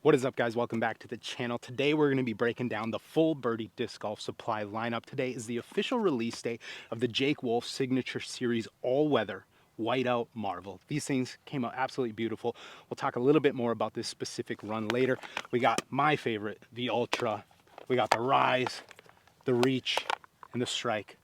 What is up, guys? Welcome back to the channel. Today we're going to be breaking down the full birdie disc golf supply lineup. Today is the official release day of the Jake Wolf Signature Series all-weather whiteout Marvel. These things came out absolutely beautiful. We'll talk a little bit more about this specific run later. We got my favorite, the Ultra. We got the Rise, the Reach, and the Strike.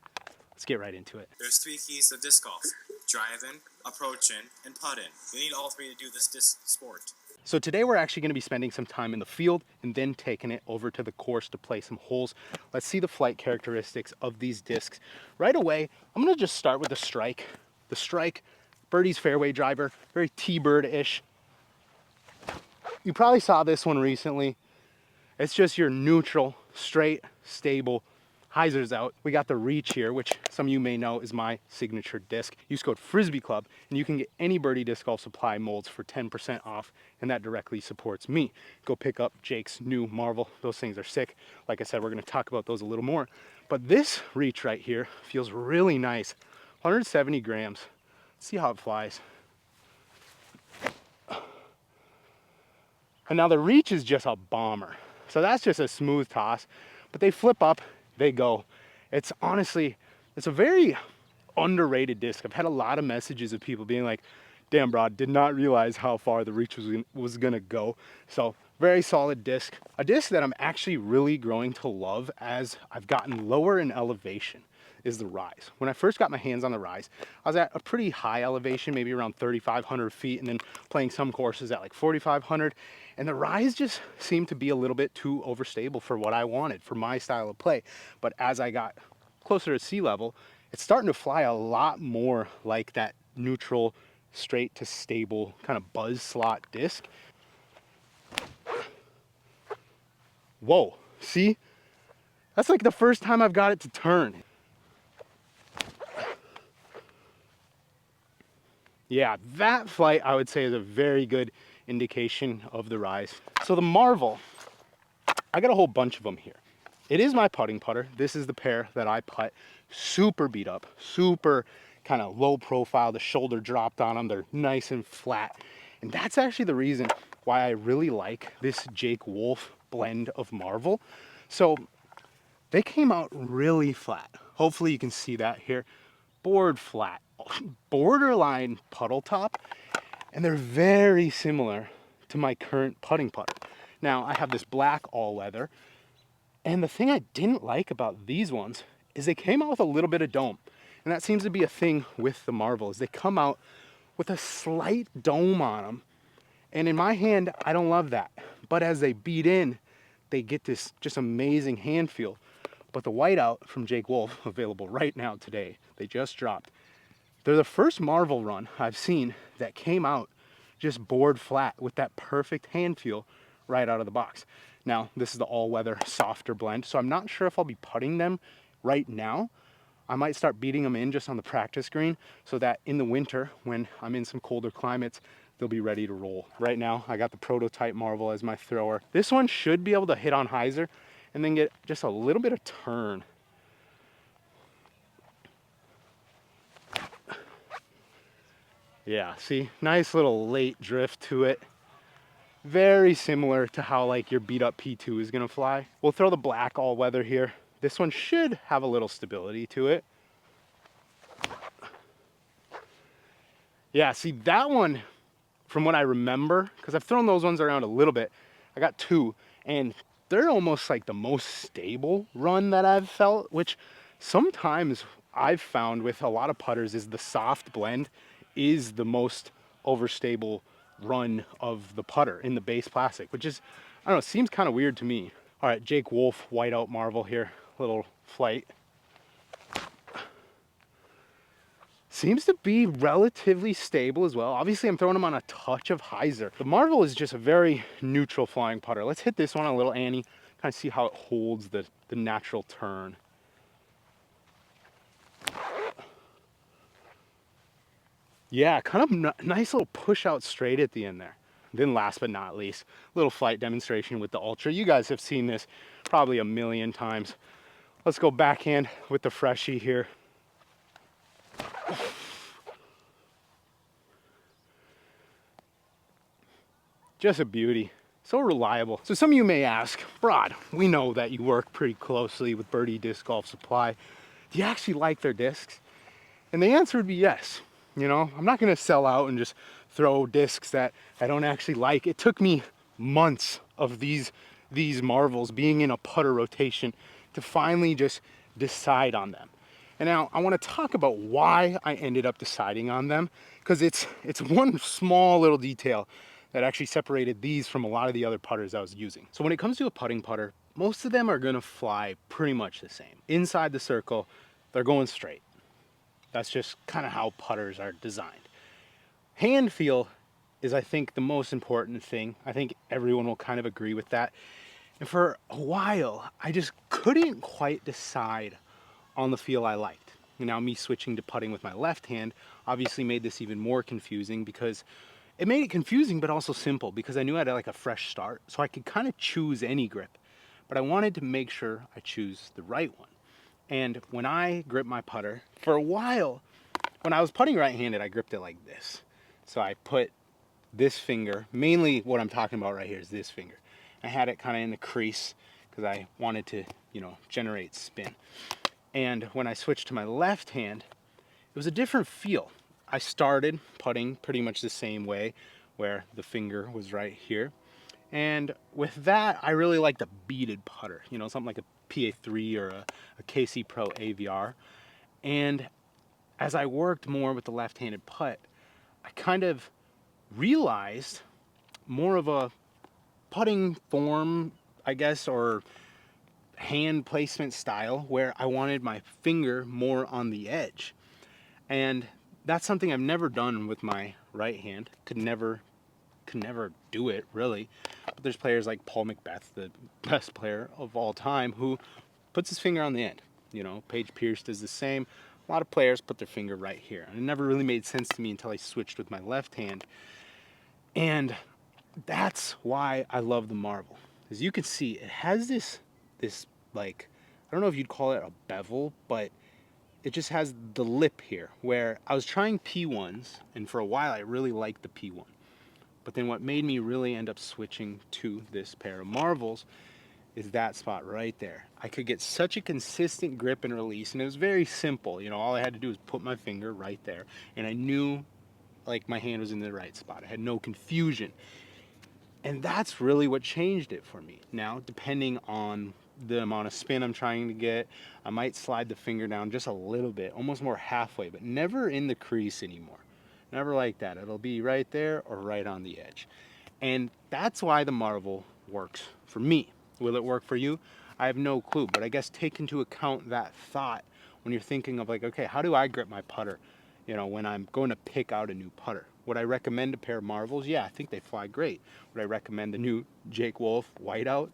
Let's get right into it. There's three keys to disc golf: driving, approaching, and putting. You need all three to do this disc sport. So today we're actually going to be spending some time in the field and then taking it over to the course to play some holes. Let's see the flight characteristics of these discs. Right away, I'm going to just start with the Strike. The Strike, birdie's fairway driver, very T-bird-ish. You probably saw this one recently. It's just your neutral, straight, stable. Hyzer's out. We got the Reach here, which some of you may know is my signature disc. Use code Frisbee Club, and you can get any birdie disc golf supply molds for 10% off, and that directly supports me. Go pick up Jake's new Marvel. Those things are sick. Like I said, we're going to talk about those a little more. But this Reach right here feels really nice. 170 grams. Let's see how it flies. And now the Reach is just a bomber. So that's just a smooth toss, but they flip up, they go. It's honestly, it's a very underrated disc. I've had a lot of messages of people being like, damn bro, did not realize how far the Reach was gonna go. So very solid disc. A disc that I'm actually really growing to love as I've gotten lower in elevation is the Rise. When I first got my hands on the Rise, I was at a pretty high elevation, maybe around 3,500 feet, and then playing some courses at like 4,500. And the Rise just seemed to be a little bit too overstable for what I wanted, for my style of play. But as I got closer to sea level, it's starting to fly a lot more like that neutral, straight to stable kind of buzz slot disc. Whoa, see? That's like the first time I've got it to turn. Yeah, that flight I would say is a very good indication of the Rise. So the Marvel, I got a whole bunch of them here. It is my putting putter. This is the pair that I putt. Super beat up, super kind of low profile. The shoulder dropped on them. They're nice and flat. And that's actually the reason why I really like this Jake Wolf blend of Marvel. So they came out really flat. Hopefully you can see that here. Board flat, borderline puddle top, and they're very similar to my current putting putter. Now I have this black all-weather, and the thing I didn't like about these ones is they came out with a little bit of dome, and that seems to be a thing with the Marvel, is they come out with a slight dome on them, and in my hand I don't love that, but as they beat in, they get this just amazing hand feel. But the whiteout from Jake Wolf, available right now today, they just dropped. They're the first Marvel run I've seen that came out just board flat with that perfect hand feel right out of the box. Now, this is the all-weather softer blend, so I'm not sure if I'll be putting them right now. I might start beating them in just on the practice green so that in the winter, when I'm in some colder climates, they'll be ready to roll. Right now, I got the prototype Marvel as my thrower. This one should be able to hit on hyzer and then get just a little bit of turn. Yeah, see, nice little late drift to it. Very similar to how like your beat up P2 is gonna fly. We'll throw the black all weather here. This one should have a little stability to it. Yeah, see that one, from what I remember, because I've thrown those ones around a little bit, I got two, and they're almost like the most stable run that I've felt, which sometimes I've found with a lot of putters is the soft blend is the most overstable run of the putter in the base plastic, which is, I don't know, seems kind of weird to me. All right, Jake Wolf whiteout Marvel here, little flight. Seems to be relatively stable as well. Obviously, I'm throwing them on a touch of hyzer. The Marvel is just a very neutral flying putter. Let's hit this one a little Annie, kind of see how it holds the natural turn. Yeah, kind of nice little push out straight at the end there. Then last but not least, little flight demonstration with the Ultra. You guys have seen this probably a million times. Let's go backhand with the Freshie here. Just a beauty. so reliable. So some of you may ask, Rod, we know that you work pretty closely with Birdie Disc Golf Supply. Do you actually like their discs? And the answer would be yes. You know, I'm not gonna sell out and just throw discs that I don't actually like. It took me months of these marvels being in a putter rotation to finally just decide on them. And now I want to talk about why I ended up deciding on them, because it's one small little detail that actually separated these from a lot of the other putters I was using. So when it comes to a putting putter, most of them are gonna fly pretty much the same. Inside the circle, they're going straight. That's just kind of how putters are designed. Hand feel is, I think, the most important thing. I think everyone will kind of agree with that. And for a while, I just couldn't quite decide on the feel I liked. And now me switching to putting with my left hand obviously made this even more confusing, because it made it confusing but also simple, because I knew I had like a fresh start, so I could kind of choose any grip. But I wanted to make sure I choose the right one. And when I grip my putter, for a while, when I was putting right-handed, I gripped it like this. So I put this finger, mainly what I'm talking about right here is this finger. I had it kind of in the crease because I wanted to, you know, generate spin. And when I switched to my left hand, it was a different feel. I started putting pretty much the same way, where the finger was right here. And with that, I really like the beaded putter, you know, something like a PA3 or a KC Pro AVR. And as I worked more with the left-handed putt, I kind of realized more of a putting form, I guess, or hand placement style, where I wanted my finger more on the edge. And that's something I've never done with my right hand. Could never do it, really. But there's players like Paul Macbeth, the best player of all time, who puts his finger on the end. You know, Paige Pierce does the same. A lot of players put their finger right here. And it never really made sense to me until I switched with my left hand. And that's why I love the Marvel. As you can see, it has this like, I don't know if you'd call it a bevel, but it just has the lip here, where I was trying P1s, and for a while I really liked the P1. But then what made me really end up switching to this pair of Marvels is that spot right there. I could get such a consistent grip and release, and it was very simple. You know, all I had to do was put my finger right there, and I knew like my hand was in the right spot. I had no confusion. And that's really what changed it for me. Now, depending on the amount of spin I'm trying to get, I might slide the finger down just a little bit, almost more halfway, but never in the crease anymore. Never like that. It'll be right there or right on the edge. And that's why the Marvel works for me. Will it work for you? I have no clue, but I guess take into account that thought when you're thinking of like, okay, how do I grip my putter? You know, when I'm going to pick out a new putter. Would I recommend a pair of Marvels? Yeah, I think they fly great. Would I recommend the new Jake Wolf Whiteout?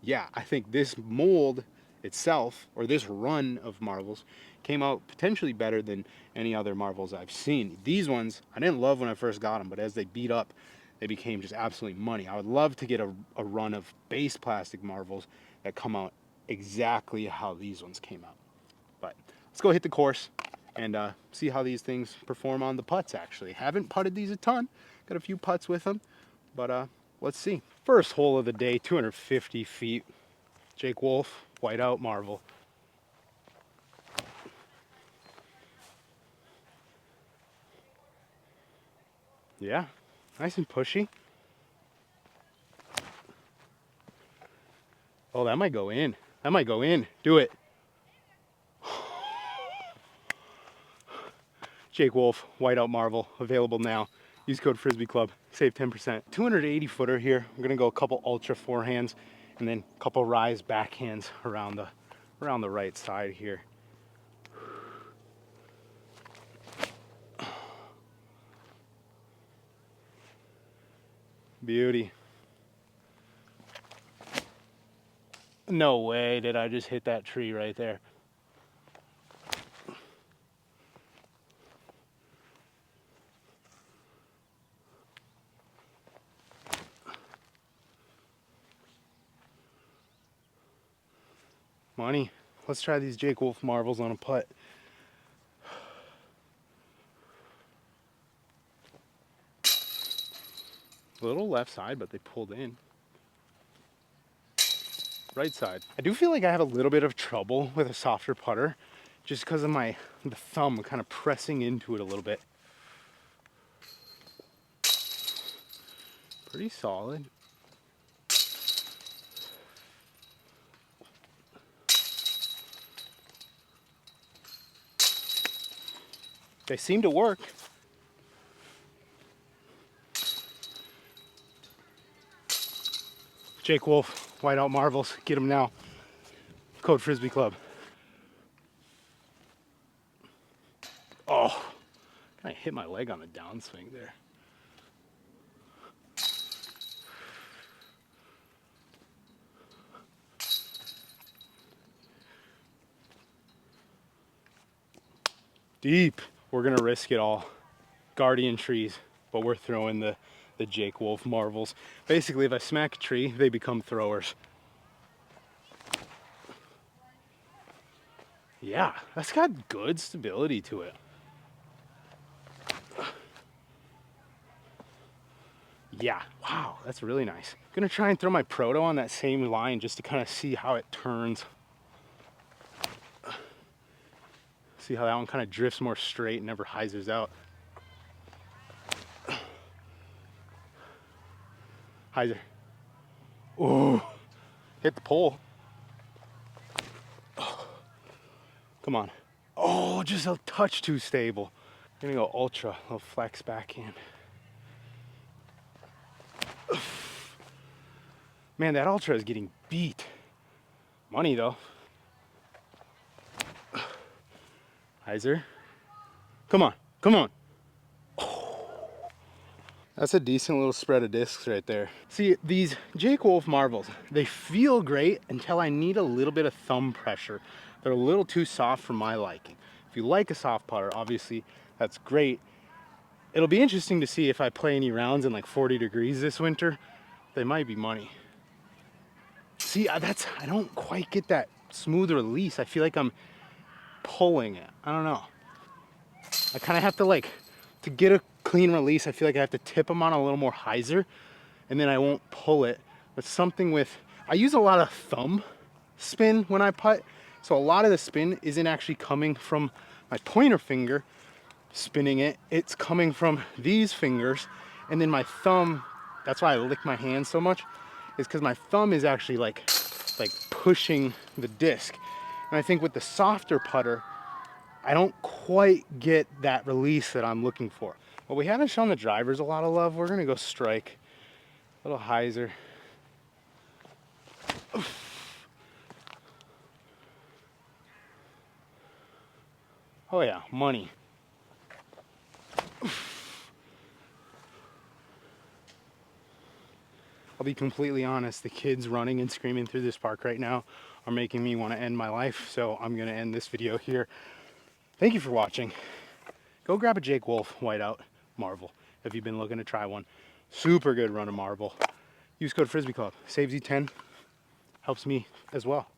Yeah, I think this mold itself, or this run of Marvels, came out potentially better than any other Marvels I've seen. These ones, I didn't love when I first got them, but as they beat up, they became just absolutely money. I would love to get a run of base plastic Marvels that come out exactly how these ones came out. But let's go hit the course and see how these things perform on the putts, actually. Haven't putted these a ton. Got a few putts with them, but let's see. First hole of the day, 250 feet. Jake Wolf, Whiteout Marvel. Yeah, nice and pushy. Oh, that might go in. That might go in. Do it. Jake Wolf, Whiteout Marvel, available now. Use code Frisbee Club, save 10%. 280 footer here. I'm gonna go a couple ultra forehands and then a couple rise backhands around the right side here. Beauty. No way did I just hit that tree right there. Money. Let's try these Jake Wolf Marvels on a putt. A little left side, but they pulled in. right side. I do feel like I have a little bit of trouble with a softer putter just because of the thumb kind of pressing into it a little bit. Pretty solid. They seem to work. Jake Wolf, Whiteout Marvels, get them now. Code Frisbee Club. Oh, kind of hit my leg on the downswing there. Deep. We're gonna risk it all. Guardian trees, but we're throwing the Jake Wolf Marvels. Basically, if I smack a tree, they become throwers. Yeah, that's got good stability to it. Yeah, wow, that's really nice. I'm gonna try and throw my Proto on that same line just to kind of see how it turns. See how that one kind of drifts more straight and never hyzers out. Hyzer. Ooh, hit the pole. Come on. Oh, just a touch too stable. I'm gonna go ultra, a little flex backhand. Man, that ultra is getting beat. Money though. Hyzer. Come on, come on. Oh. That's a decent little spread of discs right there. See, these Jake Wolf Marvels, they feel great until I need a little bit of thumb pressure. They're a little too soft for my liking. If you like a soft putter, obviously that's great. It'll be interesting to see if I play any rounds in like 40 degrees this winter. They might be money. See, I don't quite get that smooth release. I feel like I'm pulling it. I don't know. I kind of have to to get a clean release, I feel like I have to tip them on a little more hyzer and then I won't pull it. But something with, I use a lot of thumb spin when I putt. So a lot of the spin isn't actually coming from my pointer finger spinning it. It's coming from these fingers. And then my thumb, that's why I lick my hand so much, is because my thumb is actually like pushing the disc. And I think with the softer putter, I don't quite get that release that I'm looking for. Well, we haven't shown the drivers a lot of love. We're gonna go strike. A little hyzer. Oh yeah, money. I'll be completely honest, the kids running and screaming through this park right now are making me want to end my life, so I'm gonna end this video here. Thank you for watching. Go grab a Jake Wolf Whiteout Marvel if you've been looking to try one. Super good run of marble. Use code Frisbee Club. Saves you 10. Helps me as well.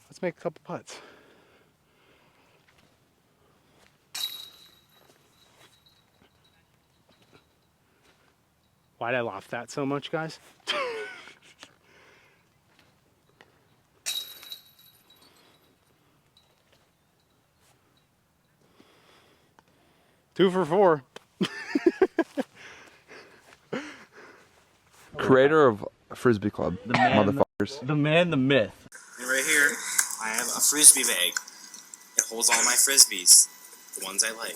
Let's make a couple putts. Why'd I loft that so much, guys? 2 for 4. Creator of Frisbee Club, The man, motherfuckers. the man, the myth. And right here, I have a frisbee bag. It holds all my frisbees, the ones I like.